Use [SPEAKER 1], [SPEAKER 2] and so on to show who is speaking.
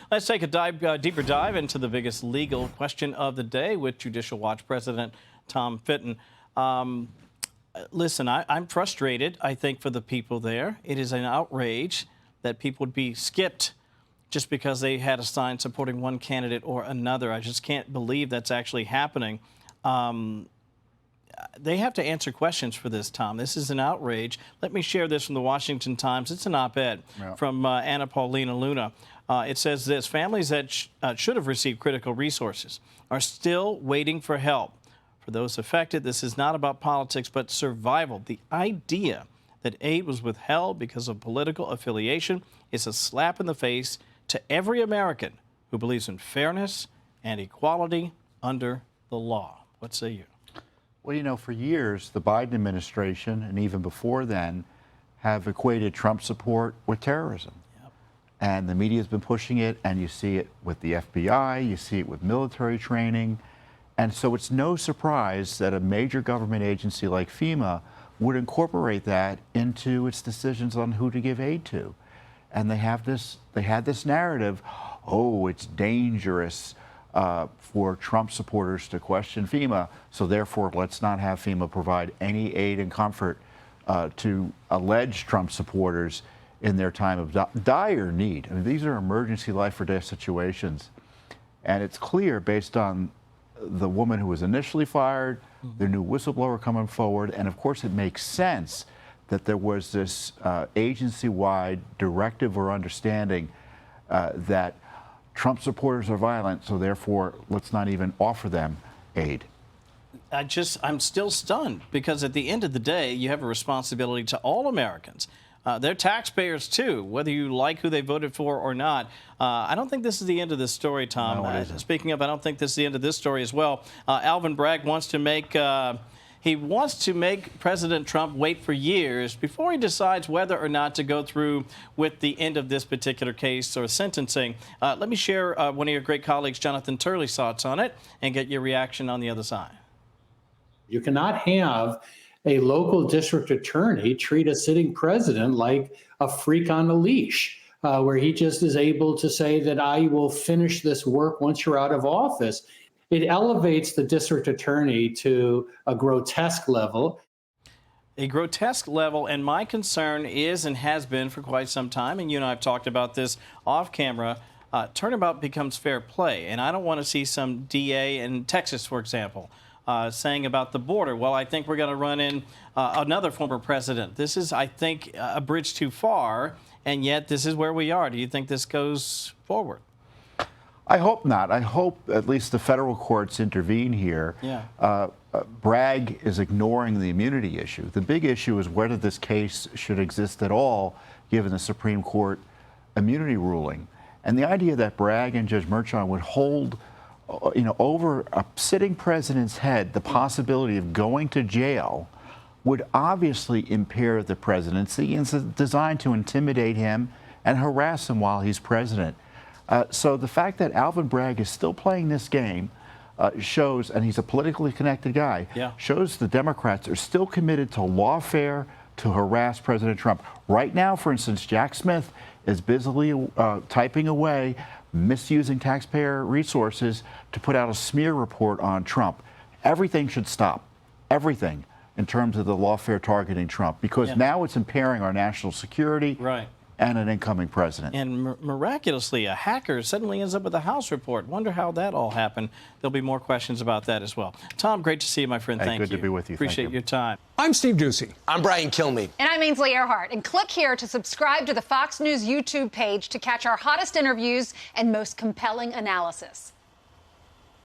[SPEAKER 1] Let's take a deeper dive into the biggest legal question of the day with Judicial Watch President Tom Fitton. Listen, I'm frustrated, I think, for the people there. It is an outrage that people would be skipped just because they had a sign supporting one candidate or another. I just can't believe that's actually happening. They have to answer questions for this, Tom. This is an outrage. Let me share this from the Washington Times. It's an op-ed from Anna Paulina Luna. It says this: families that should have received critical resources are still waiting for help. For those affected, this is not about politics, but survival. The idea that aid was withheld because of political affiliation is a slap in the face to every American who believes in fairness and equality under the law. What say you?
[SPEAKER 2] Well, you know, for years, the Biden administration, and even before then, have equated Trump support with terrorism. Yep. And the media has been pushing it, and you see it with the FBI, you see it with military training. And so it's no surprise that a major government agency like FEMA would incorporate that into its decisions on who to give aid to. And they had this narrative, oh, it's dangerous for Trump supporters to question FEMA, so therefore let's not have FEMA provide any aid and comfort to alleged Trump supporters in their time of dire need. I mean, these are emergency life or death situations. And it's clear based on the woman who was initially fired, the new whistleblower coming forward, and of course it makes sense that there was this agency-wide directive or understanding that Trump supporters are violent, so therefore let's not even offer them aid.
[SPEAKER 1] I'm still stunned, because at the end of the day, you have a responsibility to all Americans. They're taxpayers too, whether you like who they voted for or not. I don't think this is the end of this story, Tom.
[SPEAKER 2] No, it isn't.
[SPEAKER 1] Speaking of, I don't think this is the end of this story as well. Alvin Bragg wants to make President Trump wait for years before he decides whether or not to go through with the end of this particular case or sentencing. Let me share one of your great colleagues, Jonathan Turley's thoughts on it, and get your reaction on the other side.
[SPEAKER 3] You cannot have a local district attorney treat a sitting president like a freak on a leash, where he just is able to say that I will finish this work once you're out of office. It elevates the district attorney to a grotesque level.
[SPEAKER 1] A grotesque level, and my concern is, and has been for quite some time, and you and I have talked about this off camera, turnabout becomes fair play. And I don't want to see some DA in Texas, for example, saying about the border, well, I think we're going to run in another former president. This is, I think, a bridge too far, and yet this is where we are. Do you think this goes forward?
[SPEAKER 2] I hope not. I hope at least the federal courts intervene here. Yeah. Bragg is ignoring the immunity issue. The big issue is whether this case should exist at all, given the Supreme Court immunity ruling. And the idea that Bragg and Judge Merchan would hold, over a sitting president's head the possibility of going to jail would obviously impair the presidency, and it's designed to intimidate him and harass him while he's president. So the fact that Alvin Bragg is still playing this game shows, and he's a politically connected guy, shows the Democrats are still committed to lawfare to harass President Trump. Right now, for instance, Jack Smith is busily typing away, misusing taxpayer resources to put out a smear report on Trump. Everything should stop, everything, in terms of the lawfare targeting Trump, because now it's impairing our national security. Right. And an incoming president. And
[SPEAKER 1] miraculously, a hacker suddenly ends up with a House report. Wonder how that all happened. There'll be more questions about that as well. Tom, great to see you, my friend. Thank you.
[SPEAKER 2] Good to be with you.
[SPEAKER 1] Appreciate your time.
[SPEAKER 4] I'm Steve Doocy.
[SPEAKER 5] I'm Brian Kilmeade.
[SPEAKER 6] And I'm Ainsley Earhart. And click here to subscribe to the Fox News YouTube page to catch our hottest interviews and most compelling analysis.